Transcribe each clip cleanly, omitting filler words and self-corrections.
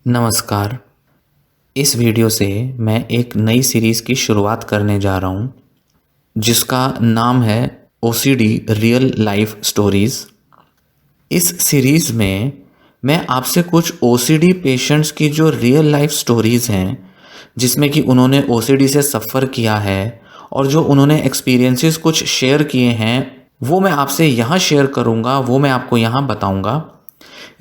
नमस्कार। इस वीडियो से मैं एक नई सीरीज़ की शुरुआत करने जा रहा हूँ जिसका नाम है ओसीडी रियल लाइफ स्टोरीज़। इस सीरीज़ में मैं आपसे कुछ ओसीडी पेशेंट्स की जो रियल लाइफ स्टोरीज़ हैं जिसमें कि उन्होंने ओसीडी से सफ़र किया है और जो उन्होंने एक्सपीरियंसेस कुछ शेयर किए हैं वो मैं आपसे यहाँ शेयर करूँगा, वो मैं आपको यहाँ बताऊँगा।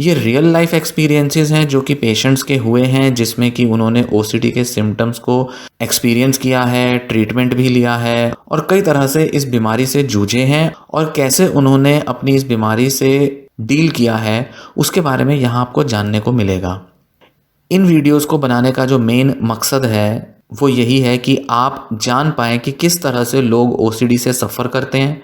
ये रियल लाइफ एक्सपीरियंसेस हैं जो कि पेशेंट्स के हुए हैं जिसमें कि उन्होंने ओसीडी के सिम्टम्स को एक्सपीरियंस किया है, ट्रीटमेंट भी लिया है और कई तरह से इस बीमारी से जूझे हैं और कैसे उन्होंने अपनी इस बीमारी से डील किया है उसके बारे में यहाँ आपको जानने को मिलेगा। इन वीडियोस को बनाने का जो मेन मकसद है वो यही है कि आप जान पाएँ कि किस तरह से लोग ओसीडी से सफ़र करते हैं,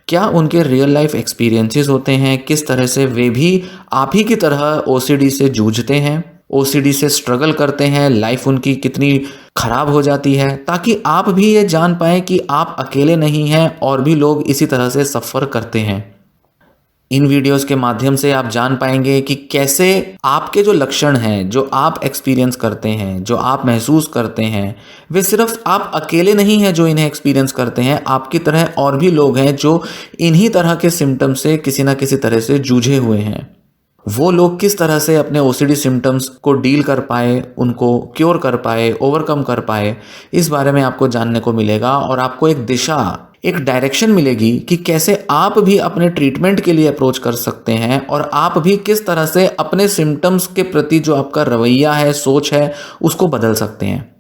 क्या उनके रियल लाइफ एक्सपीरियंसेस होते हैं, किस तरह से वे भी आप ही की तरह ओसीडी से जूझते हैं, ओसीडी से स्ट्रगल करते हैं, लाइफ उनकी कितनी ख़राब हो जाती है, ताकि आप भी ये जान पाएँ कि आप अकेले नहीं हैं और भी लोग इसी तरह से सफ़र करते हैं। इन वीडियोस के माध्यम से आप जान पाएंगे कि कैसे आपके जो लक्षण हैं, जो आप एक्सपीरियंस करते हैं, जो आप महसूस करते हैं, वे सिर्फ आप अकेले नहीं हैं जो इन्हें एक्सपीरियंस करते हैं, आपकी तरह और भी लोग हैं जो इन्हीं तरह के सिम्टम्स से किसी ना किसी तरह से जूझे हुए हैं। वो लोग किस तरह से अपने ओसीडी सिम्टम्स को डील कर पाए, उनको क्योर कर पाए, ओवरकम कर पाए, इस बारे में आपको जानने को मिलेगा और आपको एक दिशा, एक डायरेक्शन मिलेगी कि कैसे आप भी अपने ट्रीटमेंट के लिए अप्रोच कर सकते हैं और आप भी किस तरह से अपने सिम्टम्स के प्रति जो आपका रवैया है, सोच है, उसको बदल सकते हैं।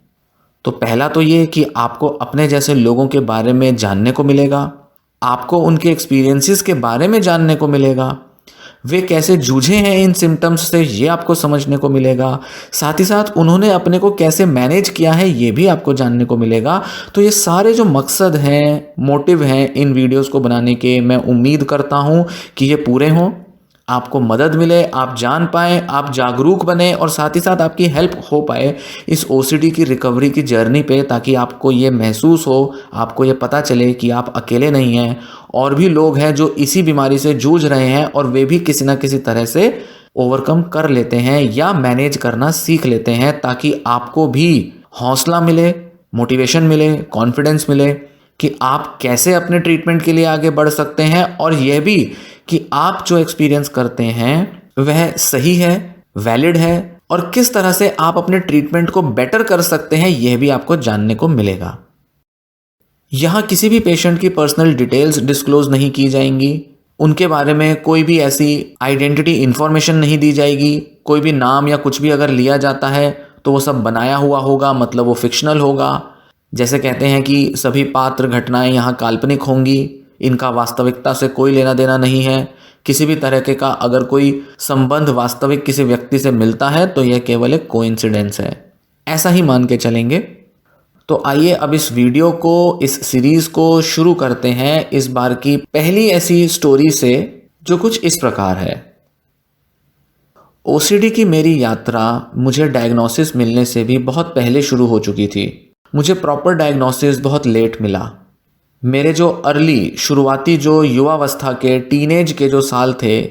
तो पहला तो ये कि आपको अपने जैसे लोगों के बारे में जानने को मिलेगा, आपको उनके एक्सपीरियंसेस के बारे में जानने को मिलेगा, वे कैसे जूझे हैं इन सिम्टम्स से ये आपको समझने को मिलेगा, साथ ही साथ उन्होंने अपने को कैसे मैनेज किया है ये भी आपको जानने को मिलेगा। तो ये सारे जो मकसद हैं, मोटिव हैं इन वीडियोस को बनाने के, मैं उम्मीद करता हूँ कि ये पूरे हों, आपको मदद मिले, आप जान पाएँ, आप जागरूक बने और साथ ही साथ आपकी हेल्प हो पाए इस ओसीडी की रिकवरी की जर्नी पे, ताकि आपको ये महसूस हो, आपको ये पता चले कि आप अकेले नहीं हैं और भी लोग हैं जो इसी बीमारी से जूझ रहे हैं और वे भी किसी ना किसी तरह से ओवरकम कर लेते हैं या मैनेज करना सीख लेते हैं, ताकि आपको भी हौसला मिले, मोटिवेशन मिले, कॉन्फिडेंस मिले कि आप कैसे अपने ट्रीटमेंट के लिए आगे बढ़ सकते हैं और यह भी कि आप जो एक्सपीरियंस करते हैं वह सही है, वैलिड है और किस तरह से आप अपने ट्रीटमेंट को बेटर कर सकते हैं यह भी आपको जानने को मिलेगा। यहाँ किसी भी पेशेंट की पर्सनल डिटेल्स डिस्क्लोज नहीं की जाएंगी, उनके बारे में कोई भी ऐसी आइडेंटिटी इंफॉर्मेशन नहीं दी जाएगी, कोई भी नाम या कुछ भी अगर लिया जाता है तो वो सब बनाया हुआ होगा, मतलब वो फिक्शनल होगा। जैसे कहते हैं कि सभी पात्र घटनाएं यहाँ काल्पनिक होंगी, इनका वास्तविकता से कोई लेना देना नहीं है, किसी भी तरह के का अगर कोई संबंध वास्तविक किसी व्यक्ति से मिलता है तो यह केवल एक कोइंसिडेंस है, ऐसा ही मान के चलेंगे। तो आइए अब इस वीडियो को, इस सीरीज को शुरू करते हैं इस बार की पहली ऐसी स्टोरी से जो कुछ इस प्रकार है। ओसीडी की मेरी यात्रा मुझे डायग्नोसिस मिलने से भी बहुत पहले शुरू हो चुकी थी। मुझे प्रॉपर डायग्नोसिस बहुत लेट मिला। मेरे जो शुरुआती जो युवावस्था के, टीनेज के जो साल थे,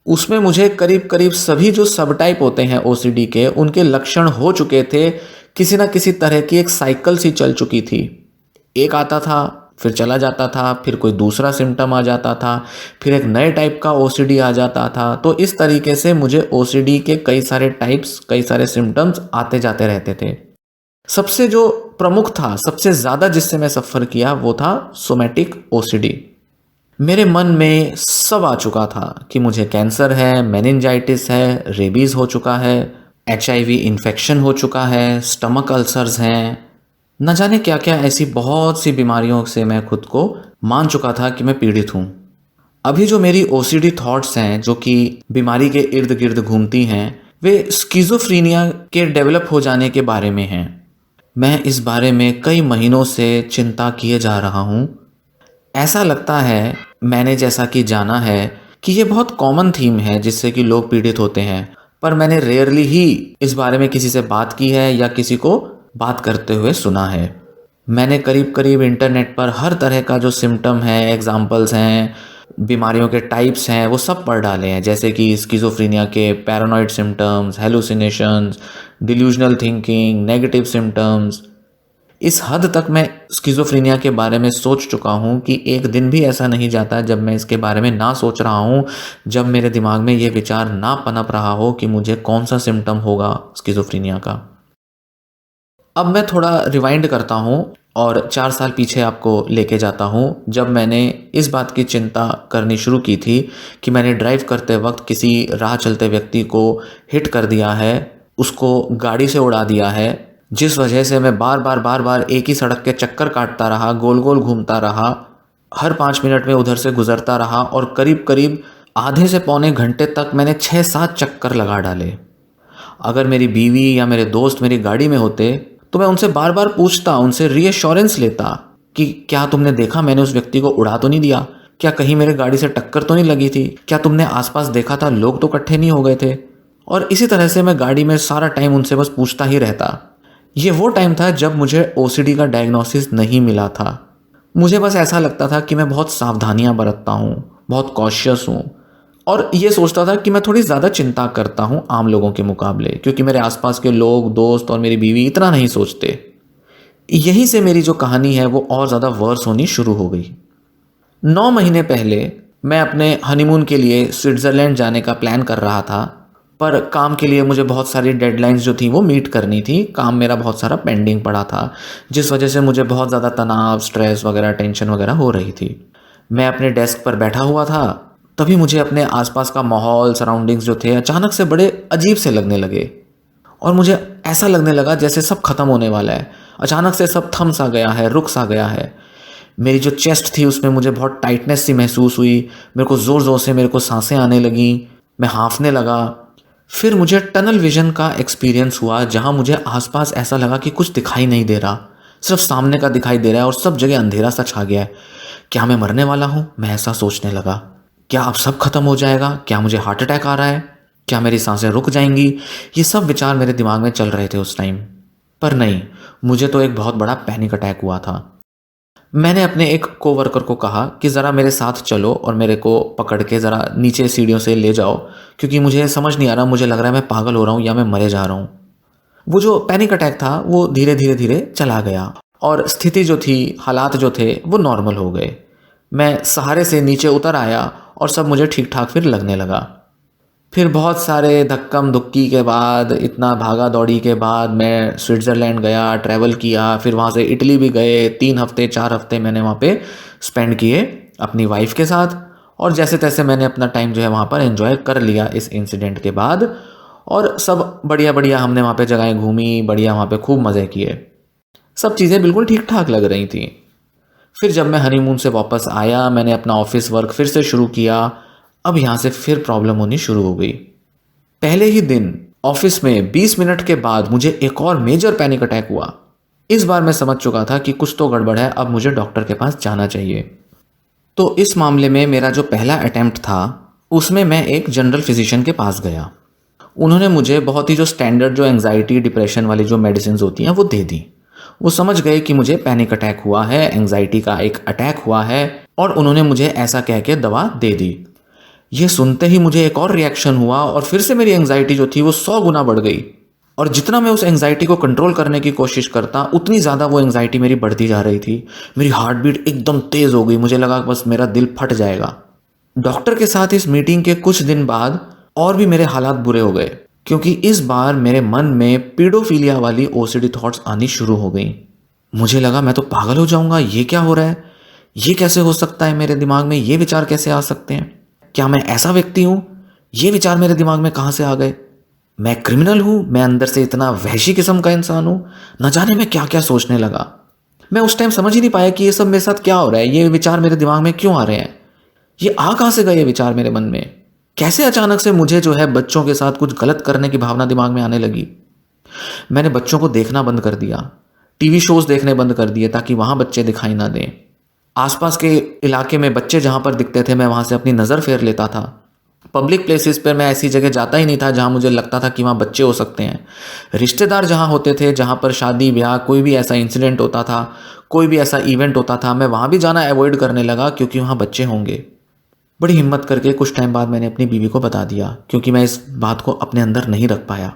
उसमें मुझे करीब करीब सभी जो सब टाइप होते हैं ओसीडी के, उनके लक्षण हो चुके थे। किसी ना किसी तरह की एक साइकिल सी चल चुकी थी, एक आता था फिर चला जाता था, फिर कोई दूसरा सिम्टम आ जाता था, फिर एक नए टाइप का ओसीडी आ जाता था। तो इस तरीके से मुझे ओसीडी के कई सारे टाइप्स, कई सारे सिम्टम्स आते जाते रहते थे। सबसे जो प्रमुख था, सबसे ज़्यादा जिससे मैं सफ़र किया वो था सोमैटिक ओसीडी। मेरे मन में सब आ चुका था कि मुझे कैंसर है, मेनिंजाइटिस है, रेबीज़ हो चुका है, HIV इन्फेक्शन हो चुका है, स्टमक अल्सर्स हैं, न जाने क्या क्या ऐसी बहुत सी बीमारियों से मैं खुद को मान चुका था कि मैं पीड़ित हूँ। अभी जो मेरी ओसीडी थॉट्स हैं जो कि बीमारी के इर्द गिर्द घूमती हैं, वे स्किज़ोफ्रीनिया के डेवलप हो जाने के बारे में हैं। मैं इस बारे में कई महीनों से चिंता किए जा रहा हूँ। ऐसा लगता है, मैंने जैसा कि जाना है, कि ये बहुत कॉमन थीम है जिससे कि लोग पीड़ित होते हैं, पर मैंने रेयरली ही इस बारे में किसी से बात की है या किसी को बात करते हुए सुना है। मैंने करीब करीब इंटरनेट पर हर तरह का जो सिम्टम है, एग्जाम्पल्स हैं, बीमारियों के टाइप्स हैं वो सब पढ़ डाले हैं, जैसे कि स्किज़ोफ्रेनिया के paranoid symptoms, hallucinations, delusional thinking, negative symptoms. इस हद तक मैं स्किज़ोफ्रेनिया के बारे में सोच चुका हूँ कि एक दिन भी ऐसा नहीं जाता जब मैं इसके बारे में ना सोच रहा हूँ, जब मेरे दिमाग में ये विचार ना पनप रहा हो कि मुझे कौन सा सिम्पटम होगा स्किज़ोफ्रेनिया का। अब मैं थोड़ा रिवाइंड करता हूँ और 4 साल पीछे आपको लेके जाता हूँ, जब मैंने इस बात की चिंता करनी शुरू की थी कि मैंने ड्राइव करते वक्त किसी राह चलते व्यक्ति को हिट कर दिया है, उसको गाड़ी से उड़ा दिया है, जिस वजह से मैं बार बार एक ही सड़क के चक्कर काटता रहा, गोल गोल घूमता रहा, हर 5 मिनट में उधर से गुजरता रहा और करीब करीब आधे से पौने घंटे तक मैंने 6-7 चक्कर लगा डाले। अगर मेरी बीवी या मेरे दोस्त मेरी गाड़ी में होते तो मैं उनसे बार बार पूछता, उनसे रीअश्योरेंस लेता कि क्या तुमने देखा मैंने उस व्यक्ति को उड़ा तो नहीं दिया, क्या कहीं मेरे गाड़ी से टक्कर तो नहीं लगी थी, क्या तुमने आसपास देखा था लोग तो इकट्ठे नहीं हो गए थे। और इसी तरह से मैं गाड़ी में सारा टाइम उनसे बस पूछता ही रहता। ये वो टाइम था जब मुझे ओसीडी का डायग्नोसिस नहीं मिला था। मुझे बस ऐसा लगता था कि मैं बहुत सावधानियां बरतता हूँ, बहुत कॉशियस हूँ, और ये सोचता था कि मैं थोड़ी ज़्यादा चिंता करता हूँ आम लोगों के मुकाबले, क्योंकि मेरे आसपास के लोग, दोस्त और मेरी बीवी इतना नहीं सोचते। यहीं से मेरी जो कहानी है वो और ज़्यादा वर्स होनी शुरू हो गई। 9 महीने पहले मैं अपने हनीमून के लिए स्विट्ज़रलैंड जाने का प्लान कर रहा था, पर काम के लिए मुझे बहुत सारी डेडलाइंस जो थी वो मीट करनी थी। काम मेरा बहुत सारा पेंडिंग पड़ा था, जिस वजह से मुझे बहुत ज़्यादा तनाव, स्ट्रेस वगैरह, टेंशन वगैरह हो रही थी। मैं अपने डेस्क पर बैठा हुआ था, तभी मुझे अपने आसपास का माहौल, सराउंडिंग्स जो थे अचानक से बड़े अजीब से लगने लगे और मुझे ऐसा लगने लगा जैसे सब खत्म होने वाला है। अचानक से सब थम सा गया है, रुक सा गया है। मेरी जो चेस्ट थी उसमें मुझे बहुत टाइटनेस सी महसूस हुई, मेरे को ज़ोर ज़ोर से मेरे को सांसें आने लगी, मैं हाँफने लगा। फिर मुझे टनल विजन का एक्सपीरियंस हुआ, जहाँ मुझे आसपास ऐसा लगा कि कुछ दिखाई नहीं दे रहा, सिर्फ सामने का दिखाई दे रहा है और सब जगह अंधेरा सा छा गया है। क्या मैं मरने वाला हूँ? मैं ऐसा सोचने लगा। क्या अब सब खत्म हो जाएगा? क्या मुझे हार्ट अटैक आ रहा है? क्या मेरी सांसें रुक जाएंगी? ये सब विचार मेरे दिमाग में चल रहे थे उस टाइम। पर नहीं, मुझे तो एक बहुत बड़ा पैनिक अटैक हुआ था। मैंने अपने एक कोवर्कर को कहा कि ज़रा मेरे साथ चलो और मेरे को पकड़ के ज़रा नीचे सीढ़ियों से ले जाओ, क्योंकि मुझे समझ नहीं आ रहा, मुझे लग रहा है मैं पागल हो रहा हूँ या मैं मरे जा रहा हूँ। वो जो पैनिक अटैक था वो धीरे धीरे धीरे चला गया और स्थिति जो थी, हालात जो थे वो नॉर्मल हो गए। मैं सहारे से नीचे उतर आया और सब मुझे ठीक ठाक फिर लगने लगा। फिर बहुत सारे धक्कम धुक्की के बाद, इतना भागा दौड़ी के बाद मैं स्विट्ज़रलैंड गया, ट्रैवल किया, फिर वहाँ से इटली भी गए। 3 हफ्ते 4 हफ्ते मैंने वहाँ पे स्पेंड किए अपनी वाइफ के साथ, और जैसे तैसे मैंने अपना टाइम जो है वहाँ पर एंजॉय कर लिया इस इंसिडेंट के बाद। और सब बढ़िया बढ़िया हमने वहाँ पे जगहें घूमी, बढ़िया वहाँ पे खूब मज़े किए, सब चीज़ें बिल्कुल ठीक ठाक लग रही थी। फिर जब मैं हनीमून से वापस आया, मैंने अपना ऑफिस वर्क फिर से शुरू किया। अब यहाँ से फिर प्रॉब्लम होनी शुरू हो गई। पहले ही दिन ऑफिस में 20 मिनट के बाद मुझे एक और मेजर पैनिक अटैक हुआ। इस बार मैं समझ चुका था कि कुछ तो गड़बड़ है, अब मुझे डॉक्टर के पास जाना चाहिए। तो इस मामले में मेरा जो पहला अटेम्प्ट था उसमें मैं एक जनरल फिजिशियन के पास गया। उन्होंने मुझे बहुत ही जो स्टैंडर्ड जो एंग्जाइटी डिप्रेशन वाली जो मेडिसिन होती हैं वो दे दी। वो समझ गए कि मुझे पैनिक अटैक हुआ है, एंग्जाइटी का एक अटैक हुआ है, और उन्होंने मुझे ऐसा कह के दवा दे दी। ये सुनते ही मुझे एक और रिएक्शन हुआ और फिर से मेरी एंग्जाइटी जो थी वो 100 गुना बढ़ गई। और जितना मैं उस एंग्जाइटी को कंट्रोल करने की कोशिश करता, उतनी ज़्यादा वो एंग्जाइटी मेरी बढ़ती जा रही थी। मेरी हार्ट बीट एकदम तेज़ हो गई, मुझे लगा बस मेरा दिल फट जाएगा। डॉक्टर के साथ इस मीटिंग के कुछ दिन बाद और भी मेरे हालात बुरे हो गए, क्योंकि इस बार मेरे मन में पीडोफीलिया वाली ओसीडी थॉट्स आनी शुरू हो गई। मुझे लगा मैं तो पागल हो जाऊंगा, ये क्या हो रहा है, ये कैसे हो सकता है, मेरे दिमाग में ये विचार कैसे आ सकते हैं, क्या मैं ऐसा व्यक्ति हूँ, ये विचार मेरे दिमाग में कहाँ से आ गए, मैं क्रिमिनल हूँ, मैं अंदर से इतना वहशी किस्म का इंसान हूँ। न जाने मैं क्या क्या सोचने लगा। मैं उस टाइम समझ ही नहीं पाया कि ये सब मेरे साथ क्या हो रहा है, ये विचार मेरे दिमाग में क्यों आ रहे हैं, ये आ कहाँ से गए ये विचार मेरे मन में, कैसे अचानक से मुझे जो है बच्चों के साथ कुछ गलत करने की भावना दिमाग में आने लगी। मैंने बच्चों को देखना बंद कर दिया, टीवी शोज देखने बंद कर दिए ताकि वहां बच्चे दिखाई ना दें। आसपास के इलाके में बच्चे जहां पर दिखते थे मैं वहां से अपनी नज़र फेर लेता था। पब्लिक प्लेसेस पर मैं ऐसी जगह जाता ही नहीं था जहां मुझे लगता था कि वहां बच्चे हो सकते हैं। रिश्तेदार जहां होते थे, जहां पर शादी ब्याह कोई भी ऐसा इंसिडेंट होता था, कोई भी ऐसा इवेंट होता था, मैं वहां भी जाना अवॉइड करने लगा क्योंकि वहां बच्चे होंगे। बड़ी हिम्मत करके कुछ टाइम बाद मैंने अपनी बीवी को बता दिया, क्योंकि मैं इस बात को अपने अंदर नहीं रख पाया।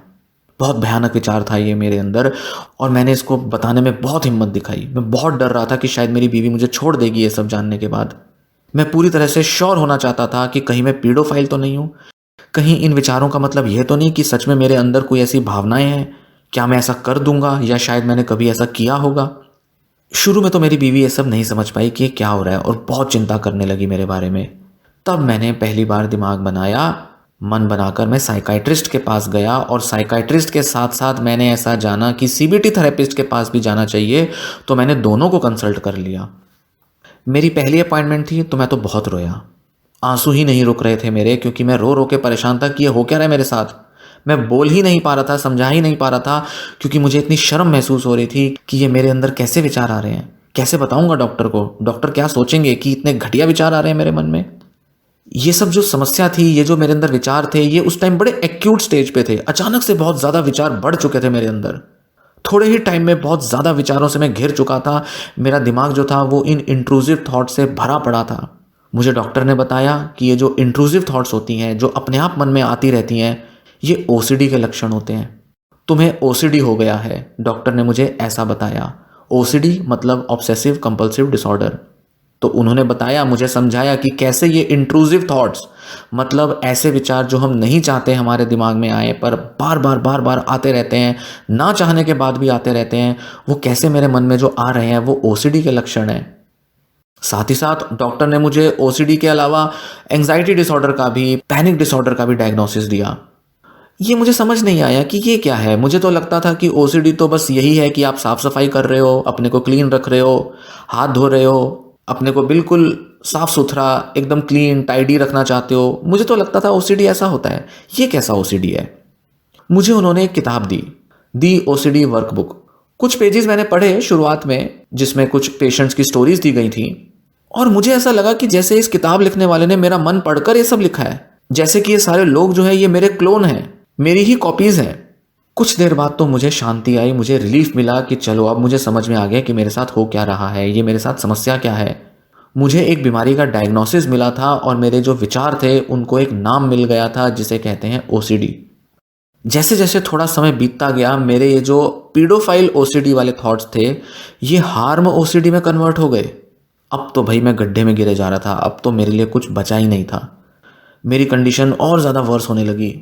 बहुत भयानक विचार था ये मेरे अंदर, और मैंने इसको बताने में बहुत हिम्मत दिखाई। मैं बहुत डर रहा था कि शायद मेरी बीवी मुझे छोड़ देगी ये सब जानने के बाद। मैं पूरी तरह से श्योर होना चाहता था कि कहीं मैं पीडोफाइल तो नहीं हूँ, कहीं इन विचारों का मतलब यह तो नहीं कि सच में मेरे अंदर कोई ऐसी भावनाएं हैं, क्या मैं ऐसा कर दूंगा या शायद मैंने कभी ऐसा किया होगा। शुरू में तो मेरी बीवी ये सब नहीं समझ पाई कि ये क्या हो रहा है, और बहुत चिंता करने लगी मेरे बारे में। तब मैंने पहली बार दिमाग बनाया, मन बनाकर मैं साइकाइट्रिस्ट के पास गया, और साइकाइट्रिस्ट के साथ साथ मैंने ऐसा जाना कि सीबीटी थेरेपिस्ट के पास भी जाना चाहिए, तो मैंने दोनों को कंसल्ट कर लिया। मेरी पहली अपॉइंटमेंट थी तो मैं तो बहुत रोया, आंसू ही नहीं रुक रहे थे मेरे, क्योंकि मैं रो रो के परेशान था कि ये हो क्या रहा है मेरे साथ। मैं बोल ही नहीं पा रहा था, समझा ही नहीं पा रहा था, क्योंकि मुझे इतनी शर्म महसूस हो रही थी कि ये मेरे अंदर कैसे विचार आ रहे हैं, कैसे बताऊंगा डॉक्टर को, डॉक्टर क्या सोचेंगे कि इतने घटिया विचार आ रहे हैं मेरे मन में। ये सब जो समस्या थी, ये जो मेरे अंदर विचार थे, ये उस टाइम बड़े एक्यूट स्टेज पे थे। अचानक से बहुत ज़्यादा विचार बढ़ चुके थे मेरे अंदर। थोड़े ही टाइम में बहुत ज़्यादा विचारों से मैं घिर चुका था। मेरा दिमाग जो था वो इन इंट्रूसिव थॉट से भरा पड़ा था। मुझे डॉक्टर ने बताया कि ये जो इंट्रूसिव थॉट्स होती हैं, जो अपने आप मन में आती रहती हैं, ये ओसीडी के लक्षण होते हैं। तुम्हें ओसीडी हो गया है, डॉक्टर ने मुझे ऐसा बताया। ओसीडी मतलब ऑब्सेसिव कंपल्सिव डिसऑर्डर। तो उन्होंने बताया, मुझे समझाया कि कैसे ये इंट्रूसिव थॉट्स, मतलब ऐसे विचार जो हम नहीं चाहते हमारे दिमाग में आए पर बार बार बार बार आते रहते हैं, ना चाहने के बाद भी आते रहते हैं, वो कैसे मेरे मन में जो आ रहे हैं वो ओसीडी के लक्षण हैं। साथ ही साथ डॉक्टर ने मुझे ओसीडी के अलावा एंजाइटी डिसऑर्डर का भी, पैनिक डिसऑर्डर का भी डायग्नोसिस दिया। ये मुझे समझ नहीं आया कि ये क्या है। मुझे तो लगता था कि ओसीडी तो बस यही है कि आप साफ सफाई कर रहे हो, अपने को क्लीन रख रहे हो, हाथ धो रहे हो, अपने को बिल्कुल साफ सुथरा एकदम क्लीन टाइडी रखना चाहते हो। मुझे तो लगता था ओसीडी ऐसा होता है। ये कैसा ओसीडी है? मुझे उन्होंने एक किताब दी ओसीडी वर्कबुक। कुछ पेजेस मैंने पढ़े शुरुआत में, जिसमें कुछ पेशेंट्स की स्टोरीज दी गई थी, और मुझे ऐसा लगा कि जैसे इस किताब लिखने वाले ने मेरा मन पढ़कर ये सब लिखा है, जैसे कि ये सारे लोग जो है ये मेरे क्लोन हैं, मेरी ही कॉपीज हैं। कुछ देर बाद तो मुझे शांति आई, मुझे रिलीफ मिला कि चलो अब मुझे समझ में आ गया कि मेरे साथ हो क्या रहा है, ये मेरे साथ समस्या क्या है। मुझे एक बीमारी का डायग्नोसिस मिला था, और मेरे जो विचार थे उनको एक नाम मिल गया था, जिसे कहते हैं ओसीडी। जैसे जैसे थोड़ा समय बीतता गया, मेरे ये जो पीडोफाइल ओसीडी वाले थॉट्स थे, ये हार्म ओसीडी में कन्वर्ट हो गए। अब तो भाई मैं गड्ढे में गिरे जा रहा था, अब तो मेरे लिए कुछ बचा ही नहीं था। मेरी कंडीशन और ज़्यादा वर्स होने लगी,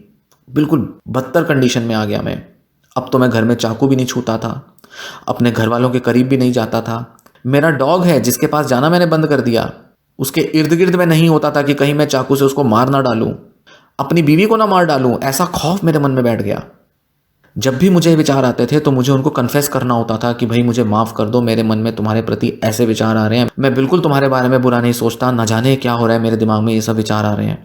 बिल्कुल बदतर कंडीशन में आ गया मैं। अब तो मैं घर में चाकू भी नहीं छूता था, अपने घर वालों के करीब भी नहीं जाता था। मेरा डॉग है जिसके पास जाना मैंने बंद कर दिया, उसके इर्द गिर्द में नहीं होता था कि कहीं मैं चाकू से उसको मार ना डालूं, अपनी बीवी को ना मार डालूं। ऐसा खौफ मेरे मन में बैठ गया। जब भी मुझे विचार आते थे तो मुझे उनको कन्फेस करना होता था कि भाई मुझे माफ़ कर दो, मेरे मन में तुम्हारे प्रति ऐसे विचार आ रहे हैं, मैं बिल्कुल तुम्हारे बारे में बुरा नहीं सोचता, न जाने क्या हो रहा है मेरे दिमाग में, ये सब विचार आ रहे हैं।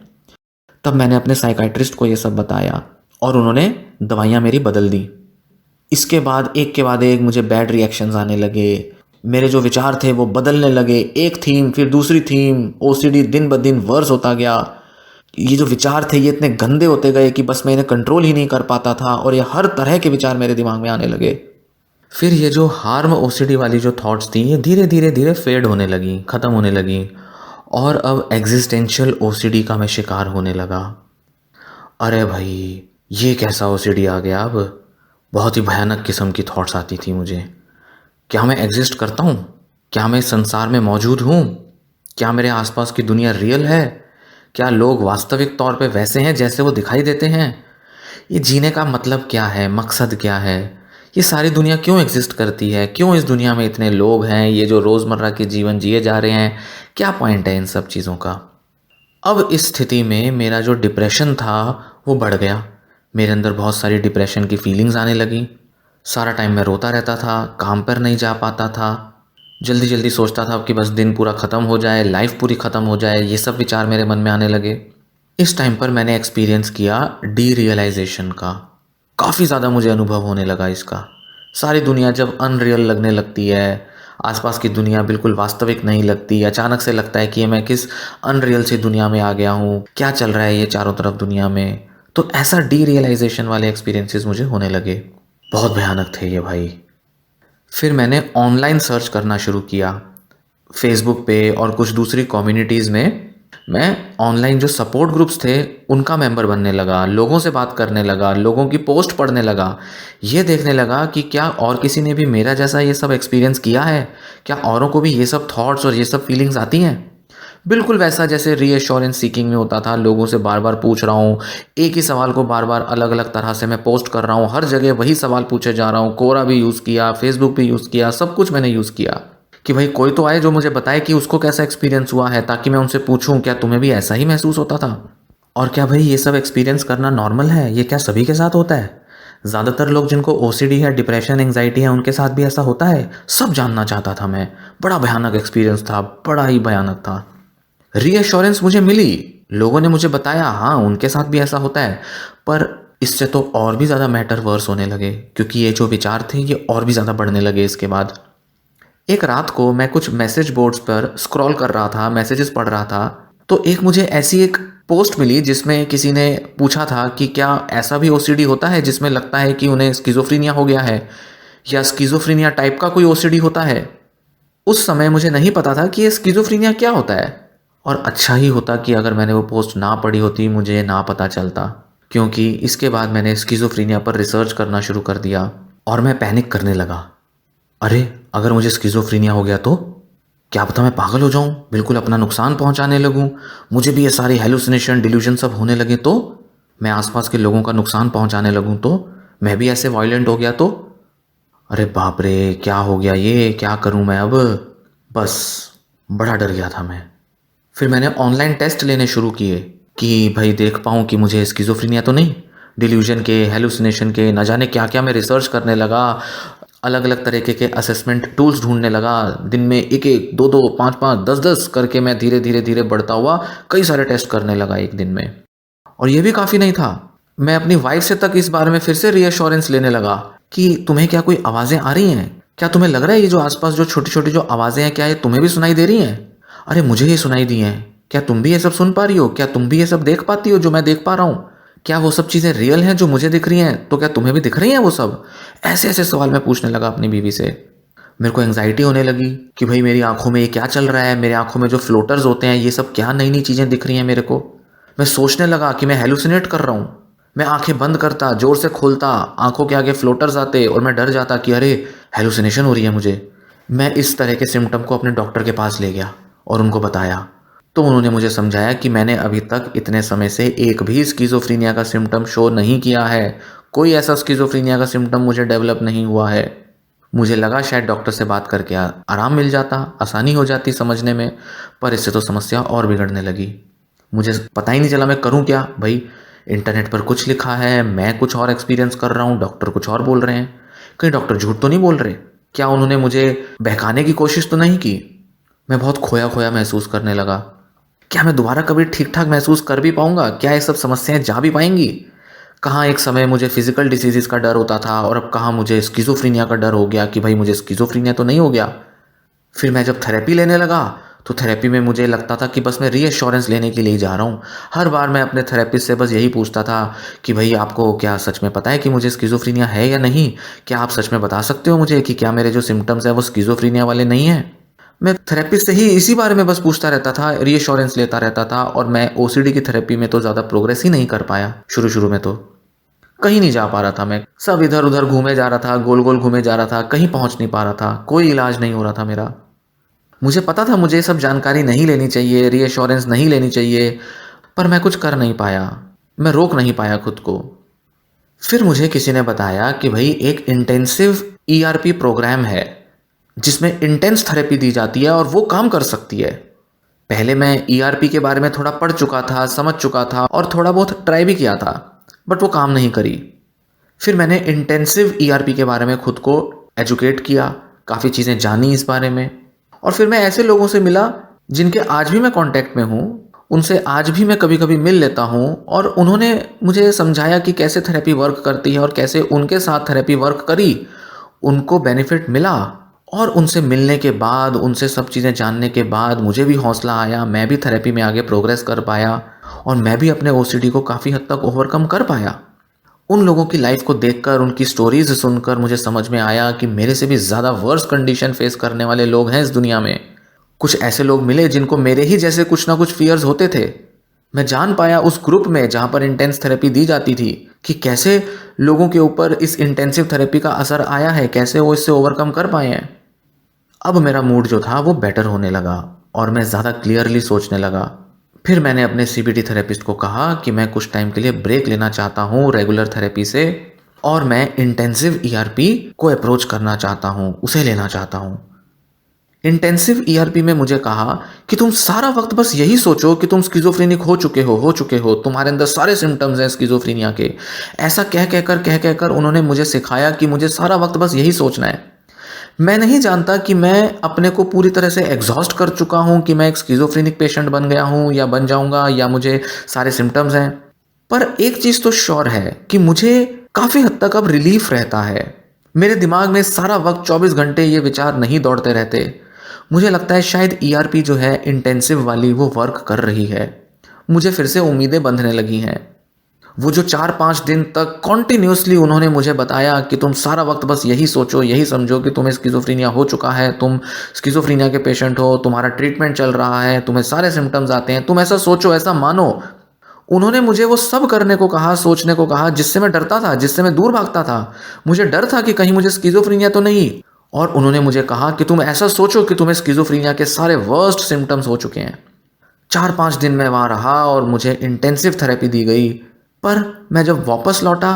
तब मैंने अपने साइकाइट्रिस्ट को ये सब बताया, और उन्होंने दवाइयाँ मेरी बदल दी। इसके बाद एक के बाद एक मुझे बैड रिएक्शंस आने लगे, मेरे जो विचार थे वो बदलने लगे, एक थीम फिर दूसरी थीम, ओसीडी दिन ब दिन वर्स होता गया। ये जो विचार थे ये इतने गंदे होते गए कि बस मैं इन्हें कंट्रोल ही नहीं कर पाता था, और ये हर तरह के विचार मेरे दिमाग में आने लगे। फिर ये जो हार्म ओसीडी वाली जो थॉट्स थी, ये धीरे धीरे धीरे फेड होने लगी, ख़त्म होने लगी, और अब एग्जिस्टेंशियल ओसीडी का मैं शिकार होने लगा। अरे भाई, ये कैसा ओसीडी आ गया अब? बहुत ही भयानक किस्म की थॉट्स आती थी मुझे। क्या मैं एग्जिस्ट करता हूँ? क्या मैं इस संसार में मौजूद हूँ? क्या मेरे आसपास की दुनिया रियल है? क्या लोग वास्तविक तौर पे वैसे हैं जैसे वो दिखाई देते हैं? ये जीने का मतलब क्या है, मकसद क्या है? ये सारी दुनिया क्यों एग्जिस्ट करती है? क्यों इस दुनिया में इतने लोग हैं? ये जो रोज़मर्रा के जीवन जिए जा रहे हैं, क्या पॉइंट है इन सब चीज़ों का? अब इस स्थिति में मेरा जो डिप्रेशन था वो बढ़ गया। मेरे अंदर बहुत सारी डिप्रेशन की फीलिंग्स आने लगी। सारा टाइम मैं रोता रहता था, काम पर नहीं जा पाता था, जल्दी जल्दी सोचता था कि बस दिन पूरा ख़त्म हो जाए, लाइफ पूरी ख़त्म हो जाए। ये सब विचार मेरे मन में आने लगे। इस टाइम पर मैंने एक्सपीरियंस किया डी रियलाइजेशन का। काफ़ी ज़्यादा मुझे अनुभव होने लगा इसका। सारी दुनिया जब अनरियल लगने लगती है, आसपास की दुनिया बिल्कुल वास्तविक नहीं लगती, अचानक से लगता है कि मैं किस अनरियल सी दुनिया में आ गया हूँ, क्या चल रहा है ये चारों तरफ दुनिया में। तो ऐसा डी रियलाइजेशन वाले एक्सपीरियंसेस मुझे होने लगे। बहुत भयानक थे ये भाई। फिर मैंने ऑनलाइन सर्च करना शुरू किया, फेसबुक पे और कुछ दूसरी कम्युनिटीज़ में मैं ऑनलाइन जो सपोर्ट ग्रुप्स थे उनका मेंबर बनने लगा, लोगों से बात करने लगा, लोगों की पोस्ट पढ़ने लगा, ये देखने लगा कि क्या और किसी ने भी मेरा जैसा ये सब एक्सपीरियंस किया है, क्या औरों को भी ये सब थॉट्स और ये सब फीलिंग्स आती हैं। बिल्कुल वैसा जैसे रीएश्योरेंस सीकिंग में होता था, लोगों से बार बार पूछ रहा हूँ, एक ही सवाल को बार बार अलग अलग तरह से मैं पोस्ट कर रहा हूँ, हर जगह वही सवाल पूछे जा रहा हूँ, कोरा भी यूज़ किया, फेसबुक भी यूज़ किया, सब कुछ मैंने यूज़ किया कि भाई कोई तो आए जो मुझे बताए कि उसको कैसा एक्सपीरियंस हुआ है, ताकि मैं उनसे पूछूं क्या तुम्हें भी ऐसा ही महसूस होता था, और क्या भाई ये सब एक्सपीरियंस करना नॉर्मल है, ये क्या सभी के साथ होता है। ज़्यादातर लोग जिनको ओसीडी है, डिप्रेशन, एंग्जाइटी है, उनके साथ भी ऐसा होता है, सब जानना चाहता था मैं। बड़ा भयानक एक्सपीरियंस था, बड़ा ही भयानक था। रीअश्योरेंस मुझे मिली, लोगों ने मुझे बताया हाँ उनके साथ भी ऐसा होता है, पर इससे तो और भी ज़्यादा मैटर वर्स होने लगे, क्योंकि ये जो विचार थे ये और भी ज़्यादा बढ़ने लगे इसके बाद। एक रात को मैं कुछ मैसेज बोर्ड्स पर स्क्रॉल कर रहा था, मैसेजेस पढ़ रहा था, तो एक मुझे ऐसी एक पोस्ट मिली जिसमें किसी ने पूछा था कि क्या ऐसा भी ओसीडी होता है जिसमें लगता है कि उन्हें स्किज़ोफ्रीनिया हो गया है, या स्किज़ोफ्रीनिया टाइप का कोई ओसीडी होता है। उस समय मुझे नहीं पता था कि ये स्किज़ोफ्रीनिया क्या होता है, और अच्छा ही होता कि अगर मैंने वो पोस्ट ना पढ़ी होती, मुझे ना पता चलता, क्योंकि इसके बाद मैंने स्किज़ोफ्रीनिया पर रिसर्च करना शुरू कर दिया और मैं पैनिक करने लगा। अरे अगर मुझे स्किज़ोफ्रीनिया हो गया तो क्या पता मैं पागल हो जाऊं, बिल्कुल अपना नुकसान पहुंचाने लगूं, मुझे भी ये सारी हेलुसिनेशन, डिल्यूजन सब होने लगे तो, मैं आसपास के लोगों का नुकसान पहुंचाने लगूं तो, मैं भी ऐसे वायलेंट हो गया तो, अरे बाप रे क्या हो गया, ये क्या करूं मैं अब। बस बड़ा डर गया था मैं। फिर मैंने ऑनलाइन टेस्ट लेने शुरू किए कि भाई देख पाऊँ कि मुझे स्किज़ोफ्रीनिया तो नहीं, डिल्यूजन के, हेलुसिनेशन के, न जाने क्या क्या मैं रिसर्च करने लगा, अलग अलग तरीके के असेसमेंट टूल्स ढूंढने लगा। दिन में एक एक, दो दो, पाँच पाँच, दस दस करके मैं धीरे धीरे धीरे बढ़ता हुआ कई सारे टेस्ट करने लगा एक दिन में। और ये भी काफ़ी नहीं था, मैं अपनी वाइफ से तक इस बारे में फिर से रीअश्योरेंस लेने लगा कि तुम्हें क्या कोई आवाज़ें आ रही हैं, क्या तुम्हें लग रहा है ये जो आसपास जो छोटी छोटी जो आवाज़ें हैं, क्या ये तुम्हें भी सुनाई दे रही हैं। अरे मुझे ये सुनाई दी हैं, क्या तुम भी ये सब सुन पा रही हो, क्या तुम भी ये सब देख पाती हो जो मैं देख पा रहा हूँ, क्या वो सब चीज़ें रियल हैं जो मुझे दिख रही हैं, तो क्या तुम्हें भी दिख रही हैं वो सब। ऐसे ऐसे सवाल मैं पूछने लगा अपनी बीवी से। मेरे को एंग्जाइटी होने लगी कि भाई मेरी आंखों में ये क्या चल रहा है, मेरे आंखों में जो फ्लोटर्स होते हैं ये सब क्या नई नई चीज़ें दिख रही हैं मेरे को। मैं सोचने लगा कि मैं हेलुसिनेट कर रहा हूँ। मैं आंखें बंद करता, जोर से खोलता, आंखों के आगे फ्लोटर्स आते और मैं डर जाता कि अरे हेलुसिनेशन हो रही है मुझे। मैं इस तरह के सिम्टम को अपने डॉक्टर के पास ले गया और उनको बताया, तो उन्होंने मुझे समझाया कि मैंने अभी तक इतने समय से एक भी स्किज़ोफ्रीनिया का सिम्टम शो नहीं किया है, कोई ऐसा स्किज़ोफ्रीनिया का सिम्टम मुझे डेवलप नहीं हुआ है। मुझे लगा शायद डॉक्टर से बात करके आराम मिल जाता, आसानी हो जाती समझने में, पर इससे तो समस्या और बिगड़ने लगी। मुझे पता ही नहीं चला मैं करूं क्या। भाई इंटरनेट पर कुछ लिखा है, मैं कुछ और एक्सपीरियंस कर रहा हूं, डॉक्टर कुछ और बोल रहे हैं, कहीं डॉक्टर झूठ तो नहीं बोल रहे, क्या उन्होंने मुझे बहकाने की कोशिश तो नहीं की। मैं बहुत खोया खोया महसूस करने लगा। क्या मैं दोबारा कभी ठीक ठाक महसूस कर भी पाऊंगा, क्या ये सब समस्याएं जा भी पाएंगी। कहाँ एक समय मुझे फिजिकल डिसीजेस का डर होता था और अब कहाँ मुझे स्किज़ोफ्रीनिया का डर हो गया कि भाई मुझे स्किज़ोफ्रीनिया तो नहीं हो गया। फिर मैं जब थेरेपी लेने लगा तो थेरेपी में मुझे लगता था कि बस मैं रीअश्योरेंस लेने के लिए जा रहा हूँ। हर बार मैं अपने थेरेपिस्ट से बस यही पूछता था कि भाई आपको क्या सच में पता है कि मुझे स्किज़ोफ्रीनिया है या नहीं, क्या आप सच में बता सकते हो मुझे कि क्या मेरे जो सिम्टम्स हैं वो स्किज़ोफ्रीनिया वाले नहीं हैं। मैं थेरेपिस्ट से ही इसी बारे में बस पूछता रहता था, रीअश्योरेंस लेता रहता था, और मैं ओसीडी की थेरेपी में तो ज़्यादा प्रोग्रेस ही नहीं कर पाया। शुरू शुरू में तो कहीं नहीं जा पा रहा था मैं, सब इधर उधर घूमे जा रहा था, गोल गोल घूमे जा रहा था, कहीं पहुंच नहीं पा रहा था, कोई इलाज नहीं हो रहा था मेरा। मुझे पता था मुझे ये सब जानकारी नहीं लेनी चाहिए, रीअश्योरेंस नहीं लेनी चाहिए, पर मैं कुछ कर नहीं पाया, मैं रोक नहीं पाया खुद को। फिर मुझे किसी ने बताया कि भाई एक इंटेंसिव ईआरपी प्रोग्राम है जिसमें इंटेंस थेरेपी दी जाती है और वो काम कर सकती है। पहले मैं ईआरपी के बारे में थोड़ा पढ़ चुका था, समझ चुका था और थोड़ा बहुत ट्राई भी किया था, बट वो काम नहीं करी। फिर मैंने इंटेंसिव ईआरपी के बारे में खुद को एजुकेट किया, काफ़ी चीज़ें जानी इस बारे में, और फिर मैं ऐसे लोगों से मिला जिनके आज भी मैं कांटेक्ट में हूँ, उनसे आज भी मैं कभी कभी मिल लेता हूँ, और उन्होंने मुझे समझाया कि कैसे थेरेपी वर्क करती है और कैसे उनके साथ थेरेपी वर्क करी, उनको बेनिफिट मिला। और उनसे मिलने के बाद, उनसे सब चीज़ें जानने के बाद मुझे भी हौसला आया, मैं भी थेरेपी में आगे प्रोग्रेस कर पाया और मैं भी अपने ओसीडी को काफ़ी हद तक ओवरकम कर पाया। उन लोगों की लाइफ को देखकर, उनकी स्टोरीज सुनकर मुझे समझ में आया कि मेरे से भी ज़्यादा वर्स कंडीशन फेस करने वाले लोग हैं इस दुनिया में, कुछ ऐसे लोग मिले जिनको मेरे ही जैसे कुछ ना कुछ फियर्स होते थे। मैं जान पाया उस ग्रुप में जहाँ पर इंटेंस थेरेपी दी जाती थी कि कैसे लोगों के ऊपर इस इंटेंसिव थेरेपी का असर आया है, कैसे वो इससे ओवरकम कर पाए हैं। अब मेरा मूड जो था वो बेटर होने लगा और मैं ज़्यादा क्लियरली सोचने लगा। फिर मैंने अपने सीबीटी थेरेपिस्ट को कहा कि मैं कुछ टाइम के लिए ब्रेक लेना चाहता हूँ रेगुलर थेरेपी से और मैं इंटेंसिव ईआरपी को अप्रोच करना चाहता हूँ, उसे लेना चाहता हूँ। इंटेंसिव ईआरपी में मुझे कहा कि तुम सारा वक्त बस यही सोचो कि तुम स्किज़ोफ्रेनिक हो चुके हो, तुम्हारे अंदर सारे सिम्टम्स हैं स्किज़ोफ्रेनिया के। ऐसा कह कहकर उन्होंने मुझे सिखाया कि मुझे सारा वक्त बस यही सोचना है। मैं नहीं जानता कि मैं अपने को पूरी तरह से एग्जॉस्ट कर चुका हूँ कि मैं एक स्किज़ोफ्रेनिक पेशेंट बन गया हूँ या बन जाऊँगा या मुझे सारे सिम्टम्स हैं। पर एक चीज़ तो श्योर है कि मुझे काफ़ी हद तक अब रिलीफ रहता है। मेरे दिमाग में सारा वक्त 24 घंटे ये विचार नहीं दौड़ते रहते। मुझे लगता है शायद ईआरपी जो है इंटेंसिव वाली वो वर्क कर रही है। मुझे फिर से उम्मीदें बंधने लगी हैं। वो जो 4-5 दिन तक कॉन्टिन्यूसली उन्होंने मुझे बताया कि तुम सारा वक्त बस यही सोचो, यही समझो कि तुम्हें स्किज़ोफ्रेनिया हो चुका है, तुम स्किज़ोफ्रेनिया के पेशेंट हो, तुम्हारा ट्रीटमेंट चल रहा है, तुम्हें सारे सिम्टम्स आते हैं, तुम ऐसा सोचो, ऐसा मानो। उन्होंने मुझे वो सब करने को कहा, सोचने को कहा जिससे मैं डरता था, जिससे मैं दूर भागता था। मुझे डर था कि कहीं मुझे स्किज़ोफ्रेनिया तो नहीं। और उन्होंने मुझे कहा कि तुम ऐसा सोचो कि तुम्हें स्किज़ोफ्रेनिया के सारे वर्स्ट सिम्टम्स हो चुके हैं। 4-5 दिन मैं वहाँ रहा और मुझे इंटेंसिव थेरेपी दी गई। पर मैं जब वापस लौटा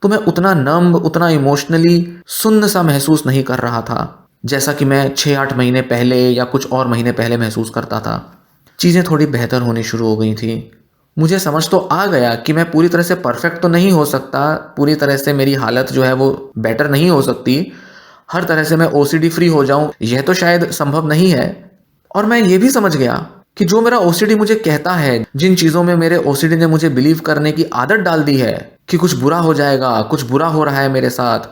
तो मैं उतना नम्ब, उतना इमोशनली सुन्न सा महसूस नहीं कर रहा था जैसा कि मैं 6-8 महीने पहले या कुछ और महीने पहले महसूस करता था। चीज़ें थोड़ी बेहतर होनी शुरू हो गई थी। मुझे समझ तो आ गया कि मैं पूरी तरह से परफेक्ट तो नहीं हो सकता, पूरी तरह से मेरी हालत जो है वो बेटर नहीं हो सकती, हर तरह से मैं ओसीडी फ्री हो जाऊं यह तो शायद संभव नहीं है। और मैं ये भी समझ गया कि जो मेरा ओसीडी मुझे कहता है, जिन चीज़ों में मेरे ओसीडी ने मुझे बिलीव करने की आदत डाल दी है कि कुछ बुरा हो जाएगा, कुछ बुरा हो रहा है मेरे साथ,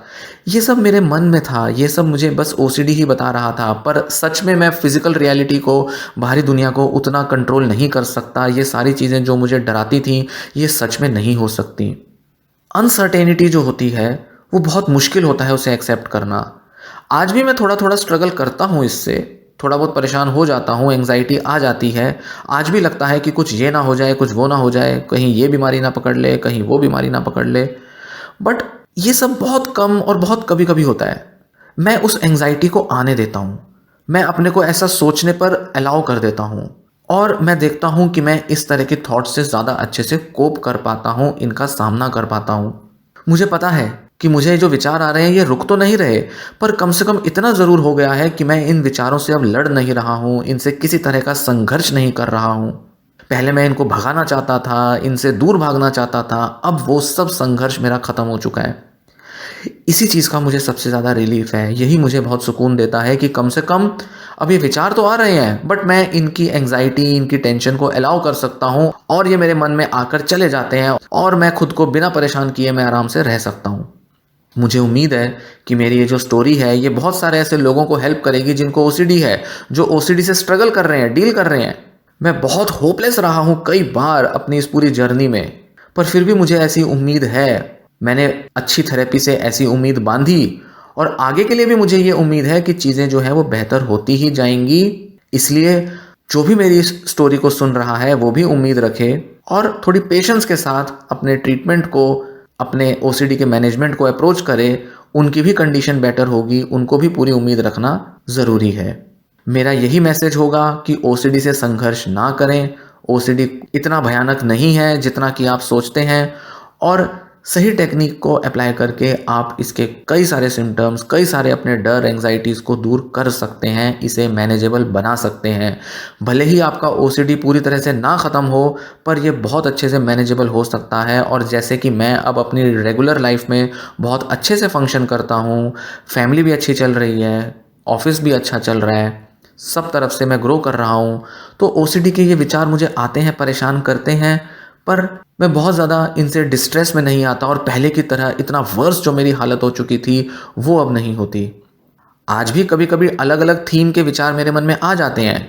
ये सब मेरे मन में था, ये सब मुझे बस ओसीडी ही बता रहा था। पर सच में मैं फिजिकल रियलिटी को, बाहरी दुनिया को उतना कंट्रोल नहीं कर सकता। ये सारी चीज़ें जो मुझे डराती थी ये सच में नहीं हो सकती। अनसर्टेनिटी जो होती है वो बहुत मुश्किल होता है उसे एक्सेप्ट करना। आज भी मैं थोड़ा थोड़ा स्ट्रगल करता हूँ इससे, थोड़ा बहुत परेशान हो जाता हूँ, एंग्जाइटी आ जाती है। आज भी लगता है कि कुछ ये ना हो जाए, कुछ वो ना हो जाए, कहीं ये बीमारी ना पकड़ ले, कहीं वो बीमारी ना पकड़ ले। बट ये सब बहुत कम और बहुत कभी कभी होता है। मैं उस एंग्जाइटी को आने देता हूँ, मैं अपने को ऐसा सोचने पर अलाउ कर देता हूँ और मैं देखता हूँ कि मैं इस तरह के थॉट्स से ज़्यादा अच्छे से कोप कर पाता हूँ, इनका सामना कर पाता हूँ। मुझे पता है कि मुझे जो विचार आ रहे हैं ये रुक तो नहीं रहे, पर कम से कम इतना ज़रूर हो गया है कि मैं इन विचारों से अब लड़ नहीं रहा हूँ, इनसे किसी तरह का संघर्ष नहीं कर रहा हूँ। पहले मैं इनको भगाना चाहता था, इनसे दूर भागना चाहता था, अब वो सब संघर्ष मेरा ख़त्म हो चुका है। इसी चीज़ का मुझे सबसे ज़्यादा रिलीफ है। यही मुझे बहुत सुकून देता है कि कम से कम अब ये विचार तो आ रहे हैं बट मैं इनकी एंग्जाइटी, इनकी टेंशन को अलाउ कर सकता हूँ और ये मेरे मन में आकर चले जाते हैं और मैं खुद को बिना परेशान किए मैं आराम से रह सकता हूँ। मुझे उम्मीद है कि मेरी ये जो स्टोरी है ये बहुत सारे ऐसे लोगों को हेल्प करेगी जिनको ओसीडी है, जो ओसीडी से स्ट्रगल कर रहे हैं, डील कर रहे हैं। मैं बहुत होपलेस रहा हूँ कई बार अपनी इस पूरी जर्नी में, पर फिर भी मुझे ऐसी उम्मीद है। मैंने अच्छी थेरेपी से ऐसी उम्मीद बांधी और आगे के लिए भी मुझे ये उम्मीद है कि चीज़ें जो है वो बेहतर होती ही जाएंगी। इसलिए जो भी मेरी इस स्टोरी को सुन रहा है वो भी उम्मीद रखे और थोड़ी पेशेंस के साथ अपने ट्रीटमेंट को, अपने ओसीडी के मैनेजमेंट को अप्रोच करे। उनकी भी कंडीशन बेटर होगी, उनको भी पूरी उम्मीद रखना ज़रूरी है। मेरा यही मैसेज होगा कि ओसीडी से संघर्ष ना करें। ओसीडी इतना भयानक नहीं है जितना कि आप सोचते हैं और सही टेक्निक को अप्लाई करके आप इसके कई सारे सिम्टम्स, कई सारे अपने डर, एंग्जाइटीज़ को दूर कर सकते हैं, इसे मैनेजेबल बना सकते हैं। भले ही आपका ओसीडी पूरी तरह से ना ख़त्म हो पर यह बहुत अच्छे से मैनेजेबल हो सकता है। और जैसे कि मैं अब अपनी रेगुलर लाइफ में बहुत अच्छे से फंक्शन करता हूँ, फैमिली भी अच्छी चल रही है, ऑफिस भी अच्छा चल रहा है, सब तरफ से मैं ग्रो कर रहा हूँ, तो ओसीडी के ये विचार मुझे आते हैं, परेशान करते हैं, पर मैं बहुत ज़्यादा इनसे डिस्ट्रेस में नहीं आता और पहले की तरह इतना वर्स जो मेरी हालत हो चुकी थी वो अब नहीं होती। आज भी कभी कभी अलग अलग थीम के विचार मेरे मन में आ जाते हैं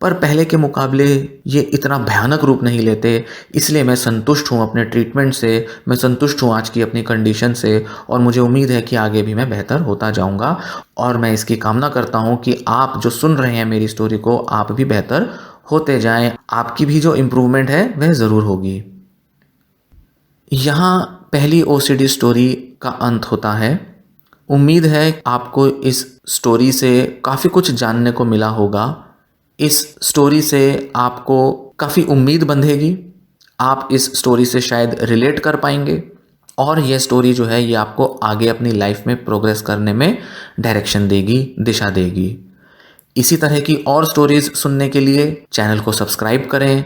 पर पहले के मुकाबले ये इतना भयानक रूप नहीं लेते, इसलिए मैं संतुष्ट हूँ अपने ट्रीटमेंट से, मैं संतुष्ट हूँ आज की अपनी कंडीशन से और मुझे उम्मीद है कि आगे भी मैं बेहतर होता जाऊँगा और मैं इसकी कामना करता हूँ कि आप जो सुन रहे हैं मेरी स्टोरी को, आप भी बेहतर होते जाएं, आपकी भी जो इम्प्रूवमेंट है वह ज़रूर होगी। यहाँ पहली ओसीडी स्टोरी का अंत होता है। उम्मीद है आपको इस स्टोरी से काफ़ी कुछ जानने को मिला होगा। इस स्टोरी से आपको काफ़ी उम्मीद बंधेगी, आप इस स्टोरी से शायद रिलेट कर पाएंगे और यह स्टोरी जो है ये आपको आगे अपनी लाइफ में प्रोग्रेस करने में डायरेक्शन देगी, दिशा देगी। इसी तरह की और स्टोरीज सुनने के लिए चैनल को सब्सक्राइब करें।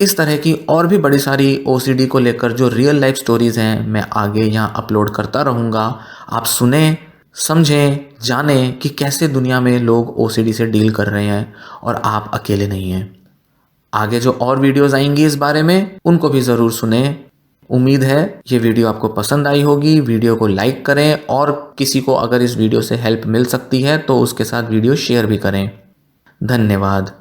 इस तरह की और भी बड़ी सारी ओसीडी को लेकर जो रियल लाइफ स्टोरीज हैं मैं आगे यहाँ अपलोड करता रहूँगा। आप सुने, समझें, जानें कि कैसे दुनिया में लोग ओसीडी से डील कर रहे हैं और आप अकेले नहीं हैं। आगे जो और वीडियोस आएंगी इस बारे में उनको भी ज़रूर सुनें। उम्मीद है ये वीडियो आपको पसंद आई होगी। वीडियो को लाइक करें और किसी को अगर इस वीडियो से हेल्प मिल सकती है तो उसके साथ वीडियो शेयर भी करें। धन्यवाद।